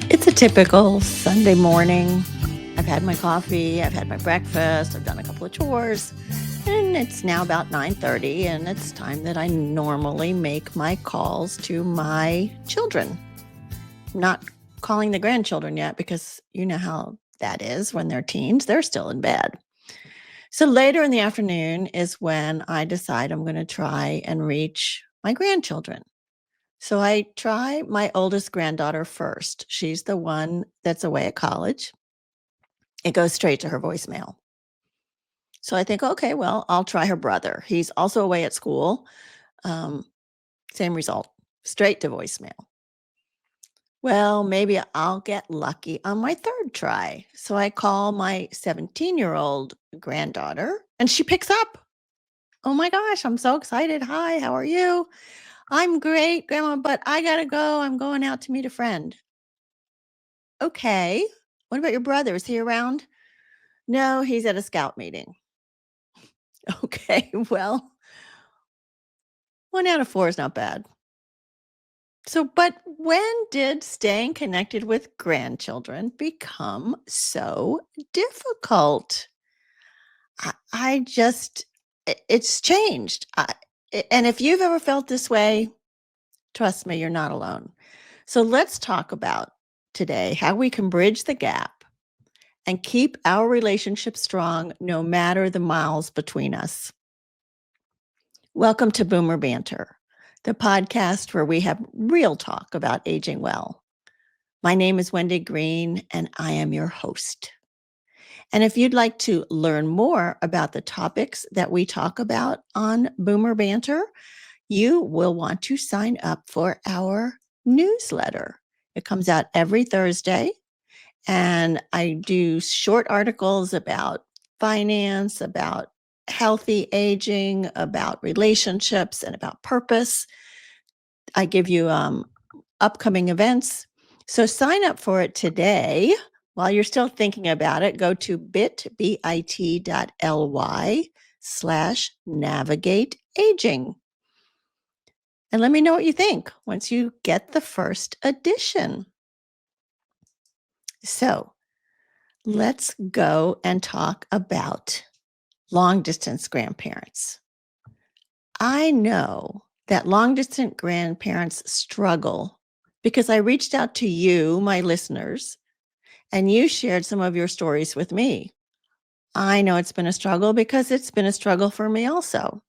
It's a typical Sunday morning. I've had my coffee, I've had my breakfast, I've done a couple of chores, and it's now about 9:30 and it's time that I normally make my calls to my children. Not calling the grandchildren yet because you know how that is when they're teens, they're still in bed. So later in the afternoon is when I decide I'm going to try and reach my grandchildren. So I try my oldest granddaughter first. She's the one that's away at college. It goes straight to her voicemail. So I think, okay, well, I'll try her brother. He's also away at school. Um, Same result, straight to voicemail. Well, maybe I'll get lucky on my third try. So I call my 17-year-old granddaughter and she picks up. Oh my gosh, I'm so excited. Hi, how are you? I'm great, Grandma, but I got to go. I'm going out to meet a friend. Okay. What about your brother? Is he around? No, he's at a scout meeting. Okay. Well, 1 out of 4 is not bad. So, but when did staying connected with grandchildren become so difficult? I just, it's changed. And if you've ever felt this way, trust me, you're not alone. So, let's talk about today how we can bridge the gap and keep our relationship strong no matter the miles between us. Welcome to Boomer Banter, the podcast where we have real talk about aging well. My name is Wendy Green, and I am your host. And if you'd like to learn more about the topics that we talk about on Boomer Banter, you will want to sign up for our newsletter. It comes out every Thursday, and I do short articles about finance, about healthy aging, about relationships, and about purpose. I give you upcoming events. So sign up for it today. While you're still thinking about it, go to bit.ly/navigate aging. And let me know what you think once you get the first edition. So let's go and talk about long distance grandparents. I know that long distance grandparents struggle because I reached out to you, my listeners, and you shared some of your stories with me. I know it's been a struggle because it's been a struggle for me also.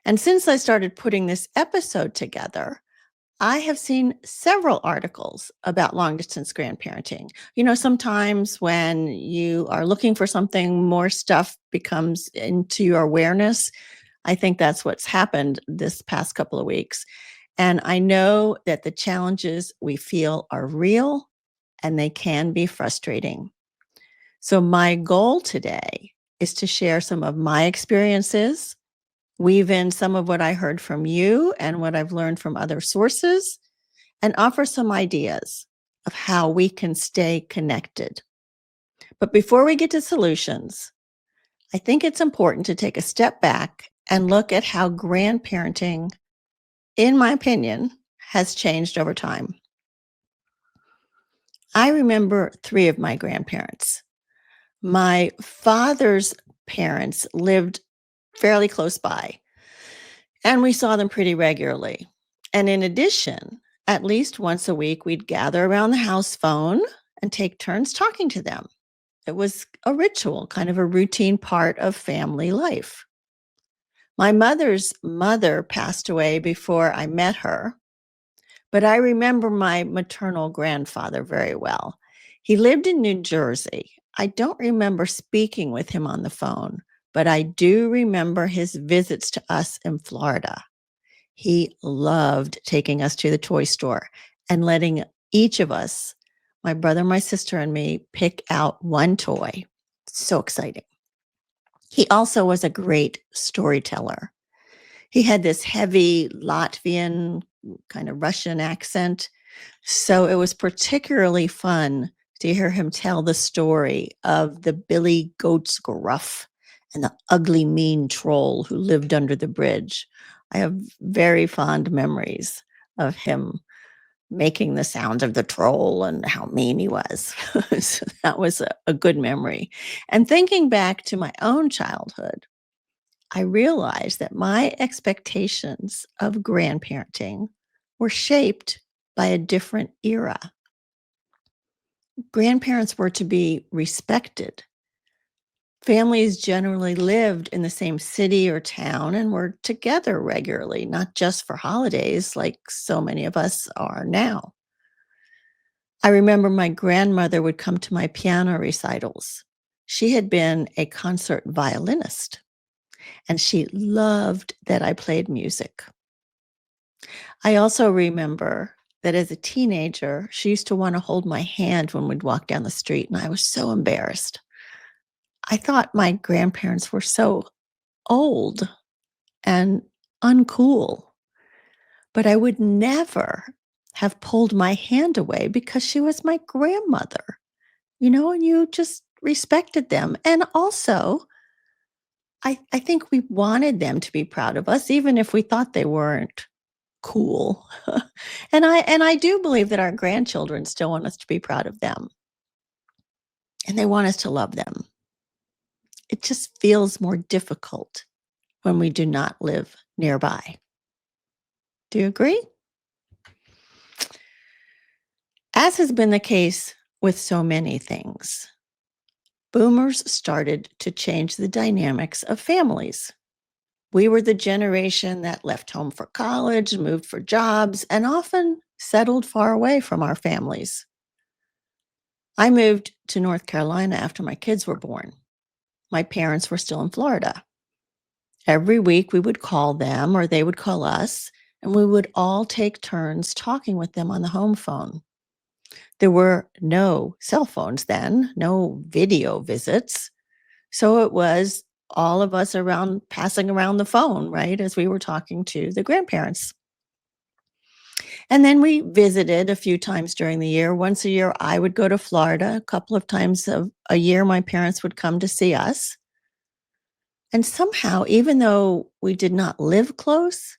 And since I started putting this episode together, I have seen several articles about long distance grandparenting. You know, sometimes when you are looking for something, more stuff becomes into your awareness. I think that's what's happened this past couple of weeks. And I know that the challenges we feel are real and they can be frustrating. So, my goal today is to share some of my experiences, weave in some of what I heard from you and what I've learned from other sources, and offer some ideas of how we can stay connected. But before we get to solutions, I think it's important to take a step back and look at how grandparenting, in my opinion, has changed over time. I remember 3 of my grandparents. My father's parents lived fairly close by, and we saw them pretty regularly. And in addition, at least once a week, we'd gather around the house phone and take turns talking to them. It was a ritual, kind of a routine part of family life. My mother's mother passed away before I met her, but I remember my maternal grandfather very well. He lived in New Jersey. I don't remember speaking with him on the phone, but I do remember his visits to us in Florida. He loved taking us to the toy store and letting each of us, my brother, my sister, and me, pick out one toy. So exciting. He also was a great storyteller. He had this heavy Latvian, kind of Russian accent. So it was particularly fun to hear him tell the story of the Billy Goat's Gruff and the ugly, mean troll who lived under the bridge. I have very fond memories of him making the sounds of the troll and how mean he was. So that was a good memory. And thinking back to my own childhood, I realized that my expectations of grandparenting were shaped by a different era. Grandparents were to be respected. Families generally lived in the same city or town and were together regularly, not just for holidays like so many of us are now. I remember my grandmother would come to my piano recitals. She had been a concert violinist and she loved that I played music. I also remember that as a teenager, she used to want to hold my hand when we'd walk down the street, and I was so embarrassed. I thought my grandparents were so old and uncool, but I would never have pulled my hand away because she was my grandmother, and you just respected them. And also, I think we wanted them to be proud of us, even if we thought they weren't cool. And I do believe that our grandchildren still want us to be proud of them, and they want us to love them. It just feels more difficult when we do not live nearby. Do you agree? As has been the case with so many things, boomers started to change the dynamics of families. We were the generation that left home for college, moved for jobs, and often settled far away from our families. I moved to North Carolina after my kids were born. My parents were still in Florida. Every week we would call them or they would call us, and we would all take turns talking with them on the home phone. There were no cell phones then, no video visits. So it was all of us around passing around the phone, right, as we were talking to the grandparents. And then we visited a few times during the year. Once a year, I would go to Florida. A couple of times a year, my parents would come to see us. And somehow, even though we did not live close,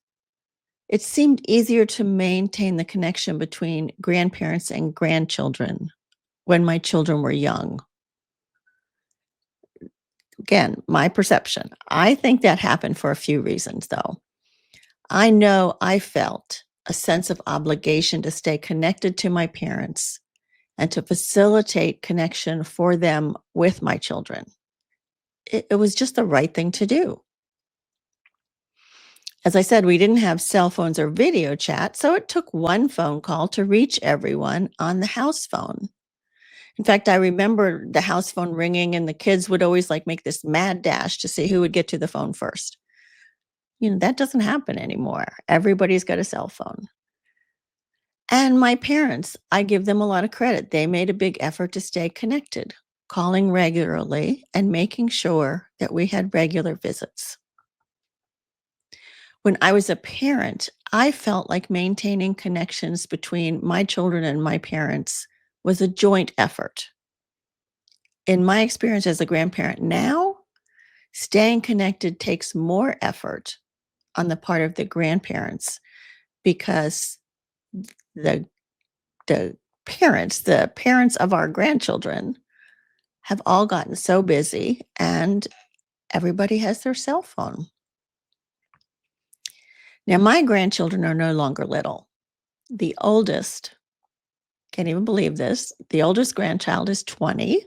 it seemed easier to maintain the connection between grandparents and grandchildren when my children were young. Again, my perception. I think that happened for a few reasons, though. I know I felt a sense of obligation to stay connected to my parents and to facilitate connection for them with my children. It was just the right thing to do. As I said, we didn't have cell phones or video chat, so it took one phone call to reach everyone on the house phone. In fact, I remember the house phone ringing and the kids would always like make this mad dash to see who would get to the phone first. That doesn't happen anymore. Everybody's got a cell phone. And my parents, I give them a lot of credit. They made a big effort to stay connected, calling regularly and making sure that we had regular visits. When I was a parent, I felt like maintaining connections between my children and my parents was a joint effort. In my experience as a grandparent now, staying connected takes more effort on the part of the grandparents because the the parents of our grandchildren have all gotten so busy and everybody has their cell phone. Now my grandchildren are no longer little. The oldest, can't even believe this, the oldest grandchild is 20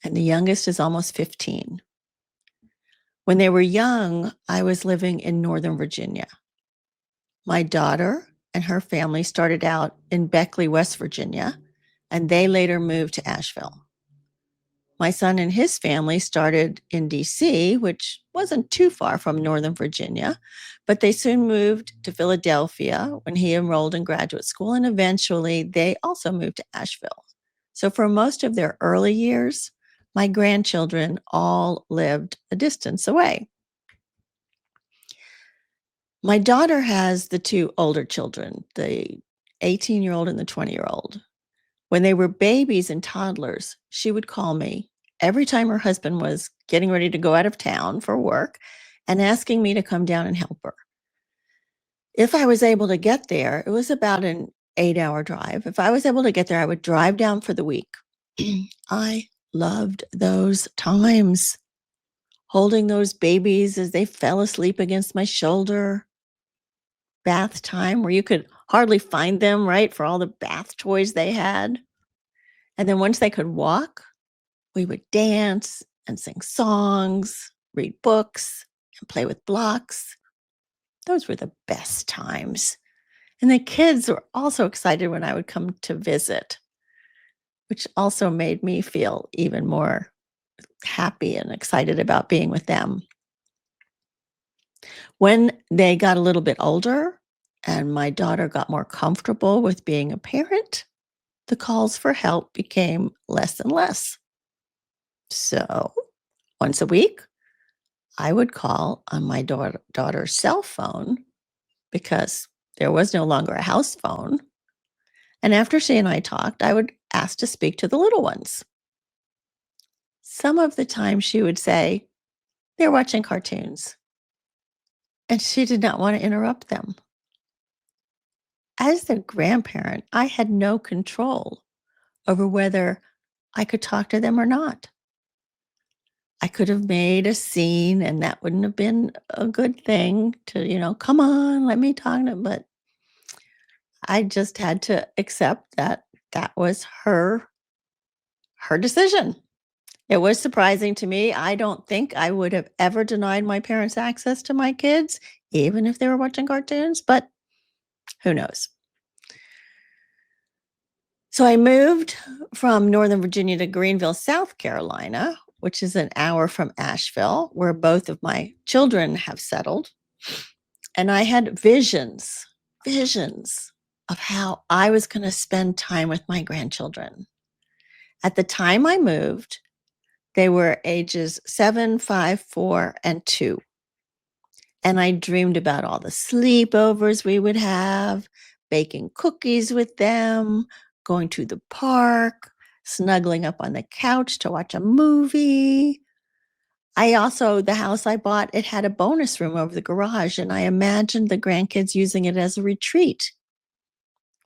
and the youngest is almost 15. When they were young, I was living in Northern Virginia. My daughter and her family started out in Beckley, West Virginia, and they later moved to Asheville. My son and his family started in DC, which wasn't too far from Northern Virginia, but they soon moved to Philadelphia when he enrolled in graduate school, and eventually they also moved to Asheville. So for most of their early years, my grandchildren all lived a distance away. My daughter has the two older children, the 18-year-old and the 20-year-old. When they were babies and toddlers, she would call me every time her husband was getting ready to go out of town for work and asking me to come down and help her. If I was able to get there, it was about an 8-hour drive. If I was able to get there, I would drive down for the week. I loved those times, holding those babies as they fell asleep against my shoulder. Bath time where you could hardly find them, right, for all the bath toys they had. And then once they could walk, we would dance and sing songs, read books, and play with blocks. Those were the best times. And the kids were also excited when I would come to visit, which also made me feel even more happy and excited about being with them. When they got a little bit older and my daughter got more comfortable with being a parent, the calls for help became less and less. So once a week, I would call on my daughter's cell phone because there was no longer a house phone. And after she and I talked, I would ask to speak to the little ones. Some of the time she would say, they're watching cartoons. And she did not want to interrupt them. As the grandparent, I had no control over whether I could talk to them or not. I could have made a scene and that wouldn't have been a good thing to, come on, let me talk to them. But I just had to accept that that was her decision. It was surprising to me. I don't think I would have ever denied my parents access to my kids, even if they were watching cartoons, but who knows? So I moved from Northern Virginia to Greenville, South Carolina, which is an hour from Asheville, where both of my children have settled. And I had visions of how I was going to spend time with my grandchildren. At the time I moved, they were ages 7, 5, 4, and 2. And I dreamed about all the sleepovers we would have, baking cookies with them, going to the park, snuggling up on the couch to watch a movie. The house I bought, it had a bonus room over the garage, and I imagined the grandkids using it as a retreat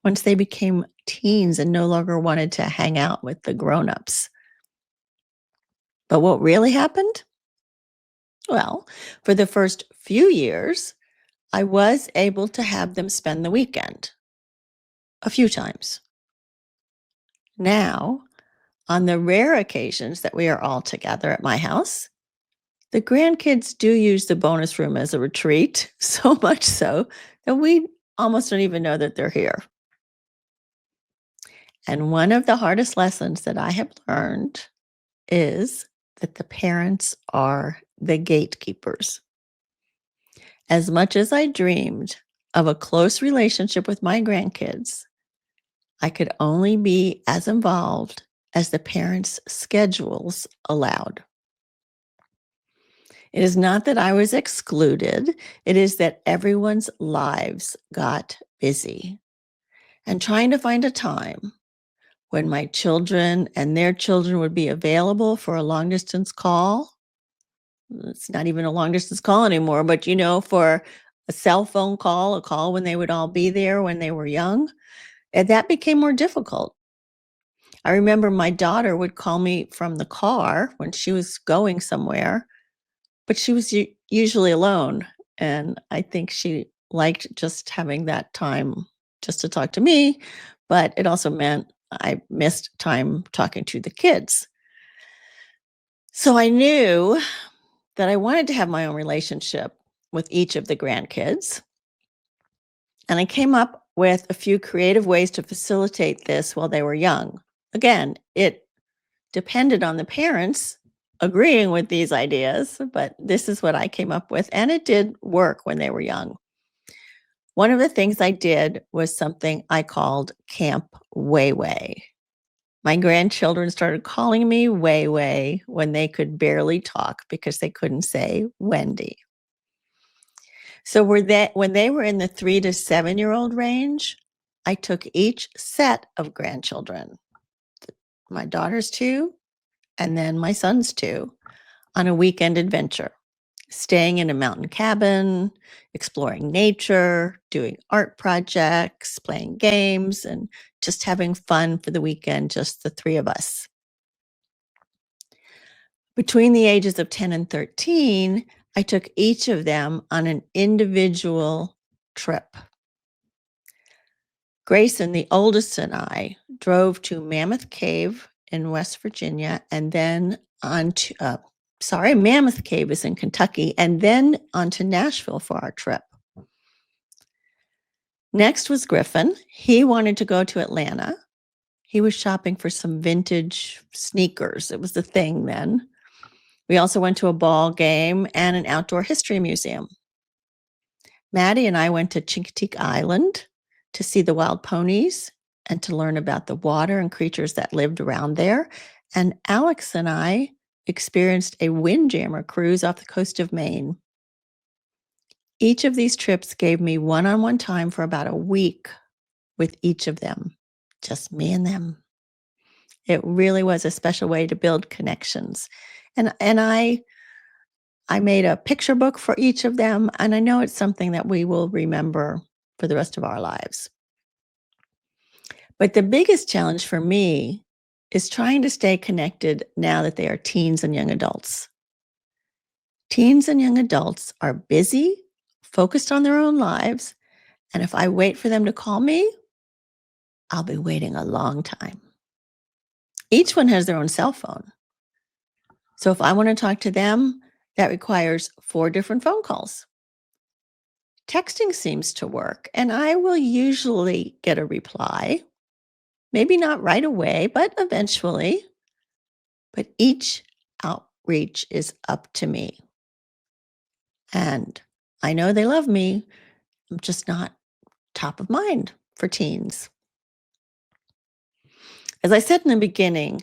once they became teens and no longer wanted to hang out with the grown-ups. But what really happened? Well, for the first few years, I was able to have them spend the weekend a few times. Now, on the rare occasions that we are all together at my house, the grandkids do use the bonus room as a retreat, so much so that we almost don't even know that they're here. And one of the hardest lessons that I have learned is that the parents are the gatekeepers. As much as I dreamed of a close relationship with my grandkids, I could only be as involved as the parents' schedules allowed. It is not that I was excluded, it is that everyone's lives got busy. And trying to find a time when my children and their children would be available for a long distance call. It's not even a long distance call anymore, but for a cell phone call, a call when they would all be there when they were young, and that became more difficult. I remember my daughter would call me from the car when she was going somewhere, but she was usually alone. And I think she liked just having that time just to talk to me, but it also meant I missed time talking to the kids. So I knew that I wanted to have my own relationship with each of the grandkids. And I came up with a few creative ways to facilitate this while they were young. Again, it depended on the parents agreeing with these ideas, but this is what I came up with, and it did work when they were young. One of the things I did was something I called Camp Wayway. My grandchildren started calling me Wayway when they could barely talk because they couldn't say Wendy. So when they were in the 3 to 7-year-old range, I took each set of grandchildren, my daughter's 2 and then my son's 2, on a weekend adventure. Staying in a mountain cabin, exploring nature, doing art projects, playing games, and just having fun for the weekend, just the three of us. Between the ages of 10 and 13, I took each of them on an individual trip. Grayson, the oldest, and I drove to Mammoth Cave in West Virginia and then on to, Mammoth Cave is in Kentucky, and then on to Nashville for our trip. Next was Griffin. He wanted to go to Atlanta. He was shopping for some vintage sneakers. It was the thing then. We also went to a ball game and an outdoor history museum. Maddie and I went to Chincoteague Island to see the wild ponies and to learn about the water and creatures that lived around there. And Alex and I experienced a windjammer cruise off the coast of Maine. Each of these trips gave me one-on-one time for about a week with each of them, just me and them. It really was a special way to build connections. And I made a picture book for each of them, and I know it's something that we will remember for the rest of our lives. But the biggest challenge for me is trying to stay connected now that they are teens and young adults. Teens and young adults are busy, focused on their own lives, and if I wait for them to call me, I'll be waiting a long time. Each one has their own cell phone. So if I want to talk to them, that requires 4 different phone calls. Texting seems to work, and I will usually get a reply. Maybe not right away, but eventually. But each outreach is up to me. And I know they love me. I'm just not top of mind for teens. As I said in the beginning,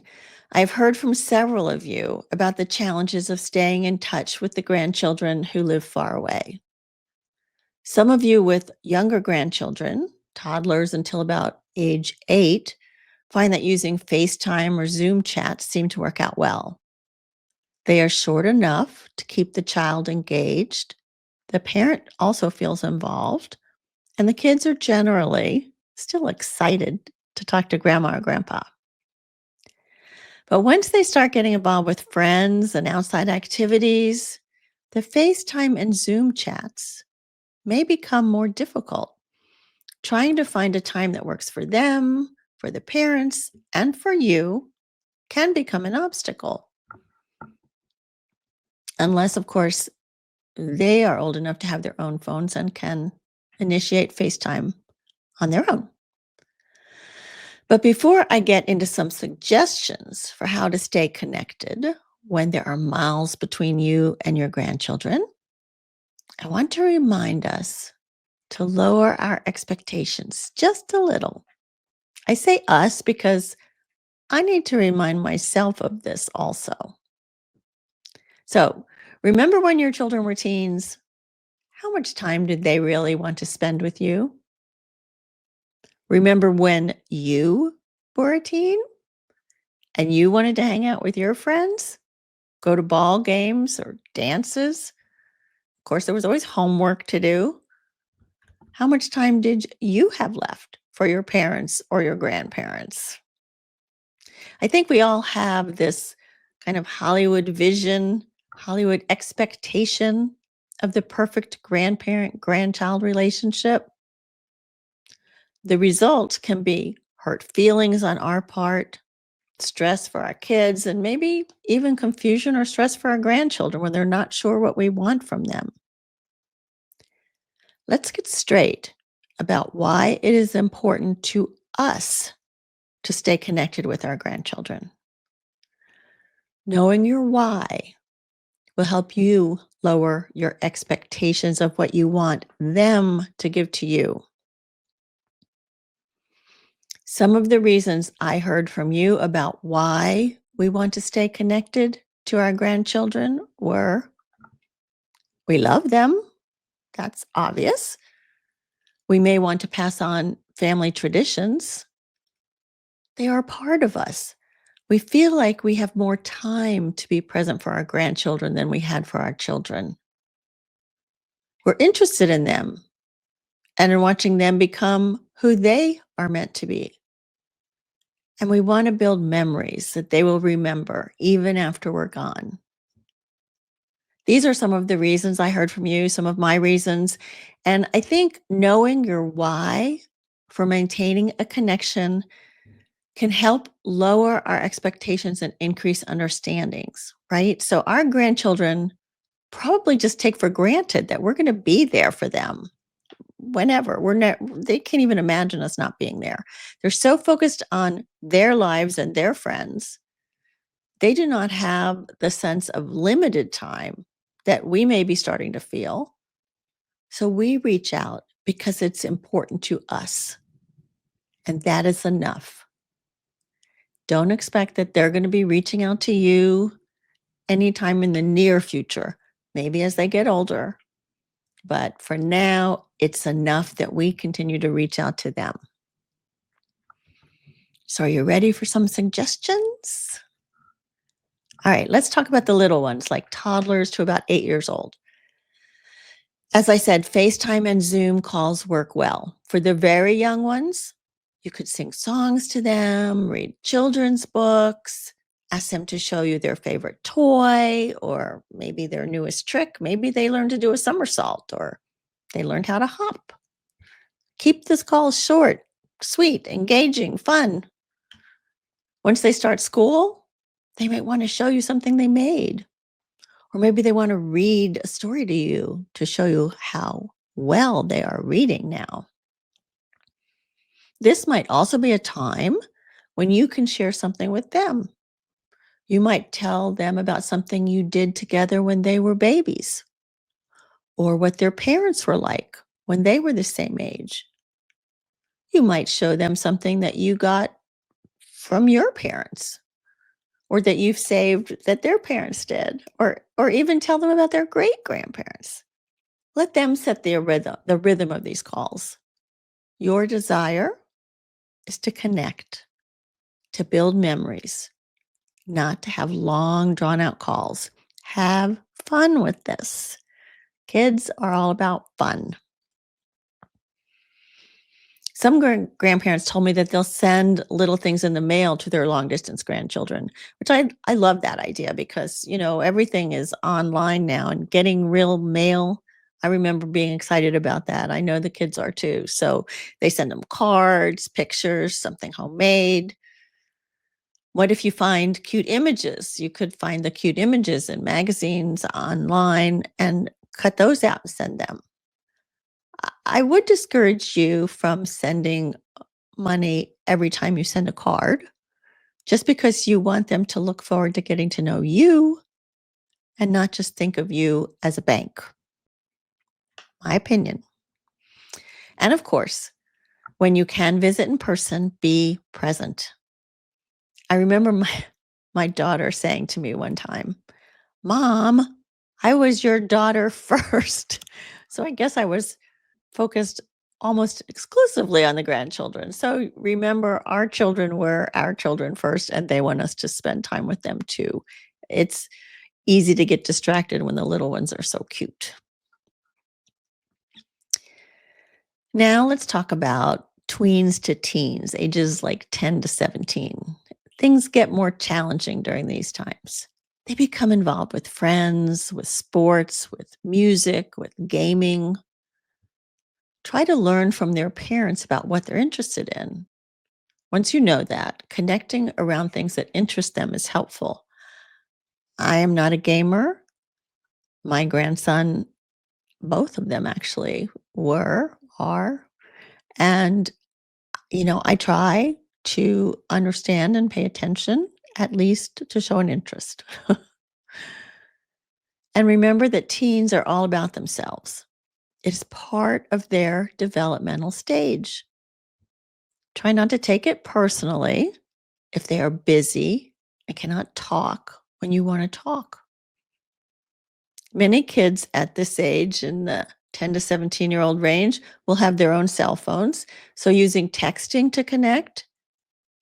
I've heard from several of you about the challenges of staying in touch with the grandchildren who live far away. Some of you with younger grandchildren, toddlers until about age 8, find that using FaceTime or Zoom chats seem to work out well. They are short enough to keep the child engaged. The parent also feels involved, and the kids are generally still excited to talk to grandma or grandpa. But once they start getting involved with friends and outside activities, the FaceTime and Zoom chats may become more difficult. Trying to find a time that works for them, for the parents, and for you can become an obstacle. Unless, of course, they are old enough to have their own phones and can initiate FaceTime on their own. But before I get into some suggestions for how to stay connected when there are miles between you and your grandchildren, I want to remind us to lower our expectations just a little. I say us because I need to remind myself of this also. So, remember when your children were teens? How much time did they really want to spend with you? Remember when you were a teen and you wanted to hang out with your friends, go to ball games or dances? Of course, there was always homework to do. How much time did you have left for your parents or your grandparents? I think we all have this kind of Hollywood vision, Hollywood expectation of the perfect grandparent-grandchild relationship. The result can be hurt feelings on our part, stress for our kids, and maybe even confusion or stress for our grandchildren when they're not sure what we want from them. Let's get straight about why it is important to us to stay connected with our grandchildren. Knowing your why will help you lower your expectations of what you want them to give to you. Some of the reasons I heard from you about why we want to stay connected to our grandchildren were: we love them. That's obvious. We may want to pass on family traditions. They are part of us. We feel like we have more time to be present for our grandchildren than we had for our children. We're interested in them and in watching them become who they are meant to be. And we want to build memories that they will remember even after we're gone. These are some of the reasons I heard from you, some of my reasons. And I think knowing your why for maintaining a connection can help lower our expectations and increase understandings, right? So our grandchildren probably just take for granted that we're going to be there for them whenever. They can't even imagine us not being there. They're so focused on their lives and their friends. They do not have the sense of limited time that we may be starting to feel. So we reach out because it's important to us. And that is enough. Don't expect that they're going to be reaching out to you anytime in the near future, maybe as they get older. But for now, it's enough that we continue to reach out to them. So, are you ready for some suggestions? All right, let's talk about the little ones, like toddlers to about 8 years old. As I said, FaceTime and Zoom calls work well. For the very young ones, you could sing songs to them, read children's books, ask them to show you their favorite toy or maybe their newest trick. Maybe they learned to do a somersault or they learned how to hop. Keep this call short, sweet, engaging, fun. Once they start school, they might want to show you something they made. Or maybe they want to read a story to you to show you how well they are reading now. This might also be a time when you can share something with them. You might tell them about something you did together when they were babies, or what their parents were like when they were the same age. You might show them something that you got from your parents or that you've saved that their parents did, or even tell them about their great grandparents. Let them set the rhythm of these calls. Your desire is to connect, to build memories, not to have long, drawn out calls. Have fun with this. Kids are all about fun. Some grandparents told me that they'll send little things in the mail to their long distance grandchildren, which I love that idea because, everything is online now and getting real mail. I remember being excited about that. I know the kids are too. So they send them cards, pictures, something homemade. What if you find cute images? You could find the cute images in magazines, online, and cut those out and send them. I would discourage you from sending money every time you send a card, just because you want them to look forward to getting to know you and not just think of you as a bank. My opinion. And of course, when you can visit in person, be present. I remember my daughter saying to me one time, "Mom, I was your daughter first." So I guess I was focused almost exclusively on the grandchildren. So remember, our children were our children first, and they want us to spend time with them too. It's easy to get distracted when the little ones are so cute. Now let's talk about tweens to teens, ages like 10 to 17. Things get more challenging during these times. They become involved with friends, with sports, with music, with gaming. Try to learn from their parents about what they're interested in. Once you know that, connecting around things that interest them is helpful. I am not a gamer. My grandson, both of them actually are. And, I try to understand and pay attention, at least to show an interest. And remember that teens are all about themselves. It's part of their developmental stage. Try not to take it personally if they are busy and cannot talk when you want to talk. Many kids at this age, in the 10 to 17-year-old range, will have their own cell phones. So using texting to connect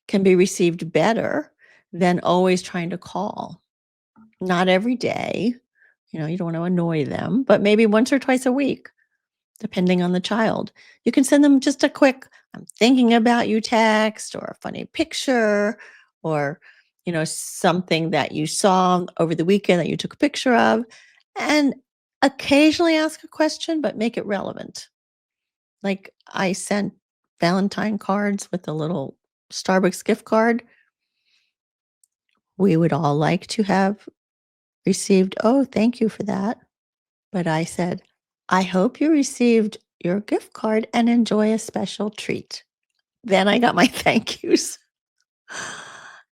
can be received better than always trying to call. Not every day. You don't want to annoy them, but maybe once or twice a week. depending on the child. You can send them just a quick, I'm thinking about you text or a funny picture or, something that you saw over the weekend that you took a picture of. And occasionally ask a question, but make it relevant. Like I sent Valentine cards with a little Starbucks gift card. We would all like to have received, oh, thank you for that. But I said, I hope you received your gift card and enjoy a special treat. Then I got my thank yous.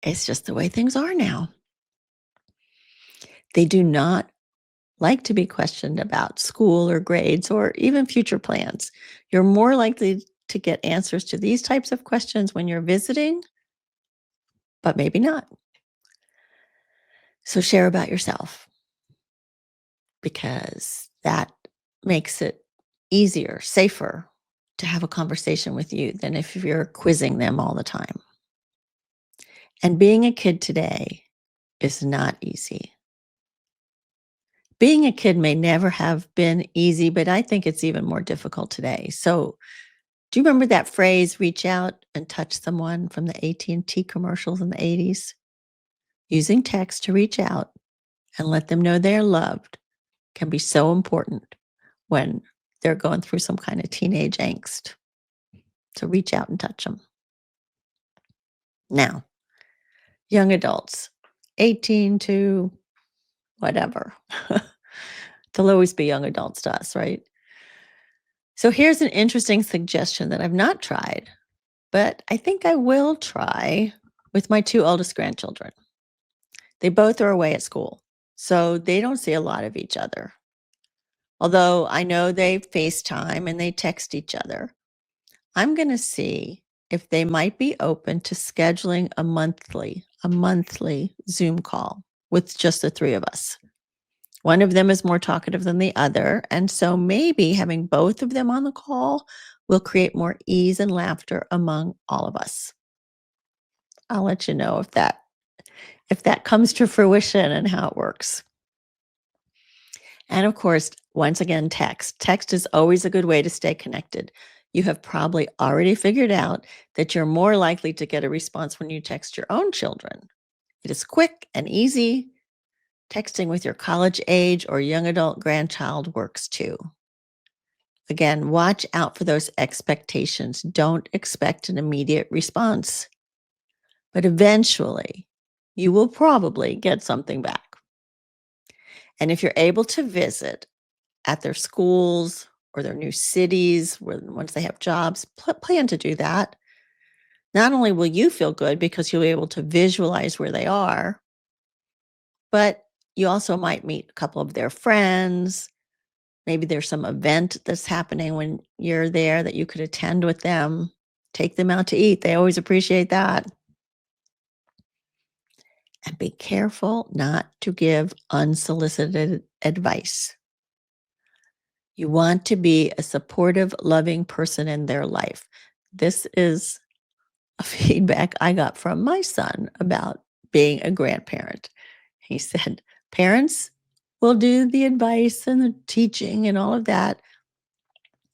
It's just the way things are now. They do not like to be questioned about school or grades or even future plans. You're more likely to get answers to these types of questions when you're visiting, but maybe not. So share about yourself because that makes it easier, safer to have a conversation with you than if you're quizzing them all the time. And being a kid today is not easy. Being a kid may never have been easy, but I think it's even more difficult today. So, do you remember that phrase, reach out and touch someone from the AT&T commercials in the 80s? Using text to reach out and let them know they're loved can be so important when they're going through some kind of teenage angst. So reach out and touch them. Now, young adults, 18 to whatever. They'll always be young adults to us, right? So here's an interesting suggestion that I've not tried, but I think I will try with my two oldest grandchildren. They both are away at school, so they don't see a lot of each other. Although I know they FaceTime and they text each other. I'm going to see if they might be open to scheduling a monthly Zoom call with just the three of us. One of them is more talkative than the other, and so maybe having both of them on the call will create more ease and laughter among all of us. I'll let you know if that comes to fruition and how it works. And of course, once again, text. Text is always a good way to stay connected. You have probably already figured out that you're more likely to get a response when you text your own children. It is quick and easy. Texting with your college age or young adult grandchild works too. Again, watch out for those expectations. Don't expect an immediate response. But eventually, you will probably get something back. And if you're able to visit at their schools or their new cities, once they have jobs, plan to do that. Not only will you feel good because you'll be able to visualize where they are, but you also might meet a couple of their friends. Maybe there's some event that's happening when you're there that you could attend with them. Take them out to eat. They always appreciate that. And be careful not to give unsolicited advice. You want to be a supportive, loving person in their life. This is a feedback I got from my son about being a grandparent. He said, parents will do the advice and the teaching and all of that.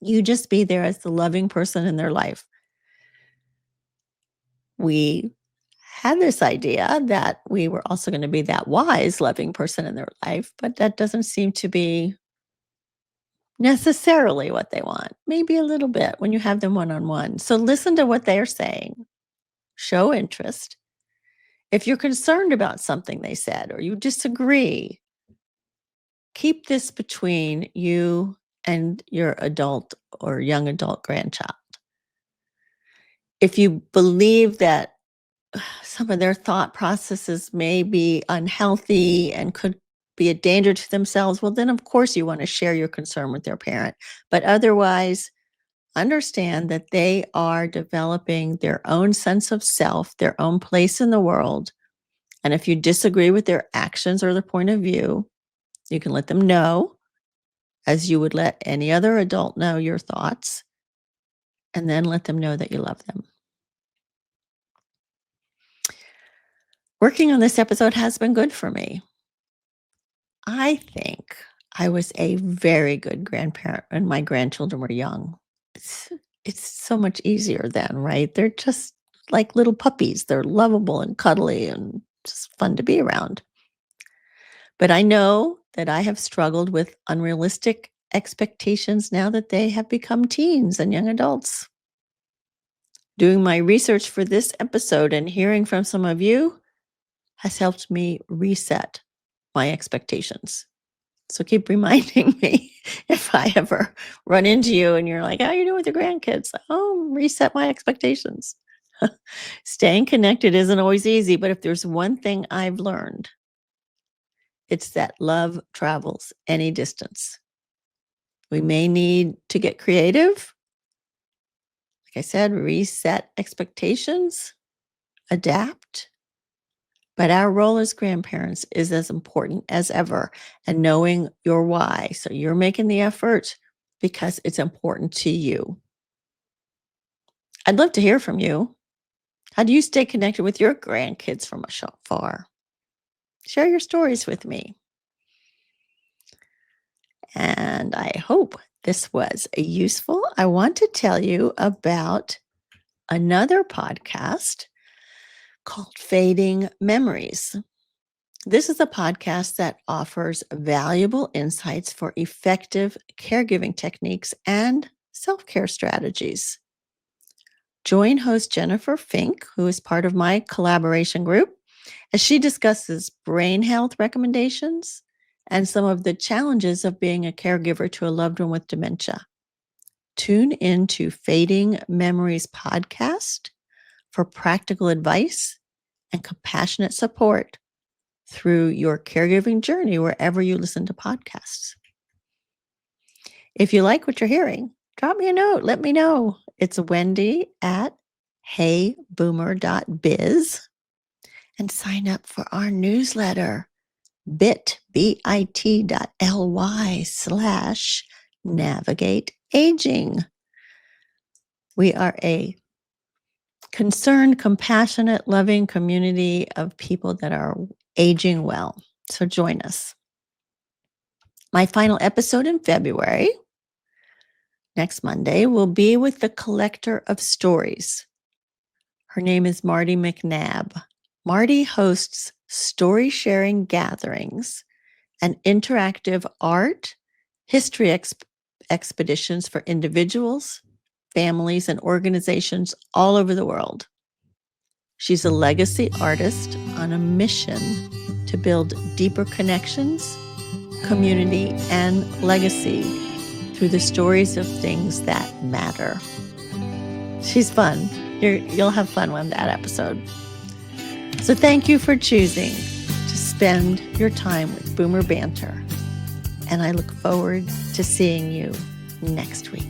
You just be there as the loving person in their life. We had this idea that we were also going to be that wise, loving person in their life, but that doesn't seem to be necessarily what they want. Maybe a little bit when you have them one-on-one. So listen to what they're saying. Show interest. If you're concerned about something they said or you disagree, keep this between you and your adult or young adult grandchild. If you believe that some of their thought processes may be unhealthy and could be a danger to themselves, well, then of course you want to share your concern with their parent. But otherwise, understand that they are developing their own sense of self, their own place in the world. And if you disagree with their actions or their point of view, you can let them know, as you would let any other adult know your thoughts, and then let them know that you love them. Working on this episode has been good for me. I think I was a very good grandparent when my grandchildren were young. It's, it's so much easier then, right? They're just like little puppies. They're lovable and cuddly and just fun to be around. But I know that I have struggled with unrealistic expectations now that they have become teens and young adults. Doing my research for this episode and hearing from some of you has helped me reset my expectations. So keep reminding me if I ever run into you and you're like, how are you doing with your grandkids? Oh, reset my expectations. Staying connected isn't always easy, but if there's one thing I've learned, it's that love travels any distance. We may need to get creative. Like I said, reset expectations, adapt. But our role as grandparents is as important as ever, and knowing your why. So you're making the effort because it's important to you. I'd love to hear from you. How do you stay connected with your grandkids from afar? Share your stories with me. And I hope this was useful. I want to tell you about another podcast called Fading Memories. This is a podcast that offers valuable insights for effective caregiving techniques and self-care strategies. Join host Jennifer Fink, who is part of my collaboration group, as she discusses brain health recommendations and some of the challenges of being a caregiver to a loved one with dementia. Tune into Fading Memories podcast for practical advice and compassionate support through your caregiving journey wherever you listen to podcasts. If you like what you're hearing, drop me a note. Let me know. It's Wendy at heyboomer.biz, and sign up for our newsletter, bit.ly/navigate aging. We are a concerned, compassionate, loving community of people that are aging well. So join us. My final episode in February, next Monday, will be with the collector of stories. Her name is Marty McNabb. Marty hosts story sharing gatherings and interactive art, history expeditions for individuals, families, and organizations all over the world. She's a legacy artist on a mission to build deeper connections, community, and legacy through the stories of things that matter. She's fun. You'll have fun with that episode. So thank you for choosing to spend your time with Boomer Banter. And I look forward to seeing you next week.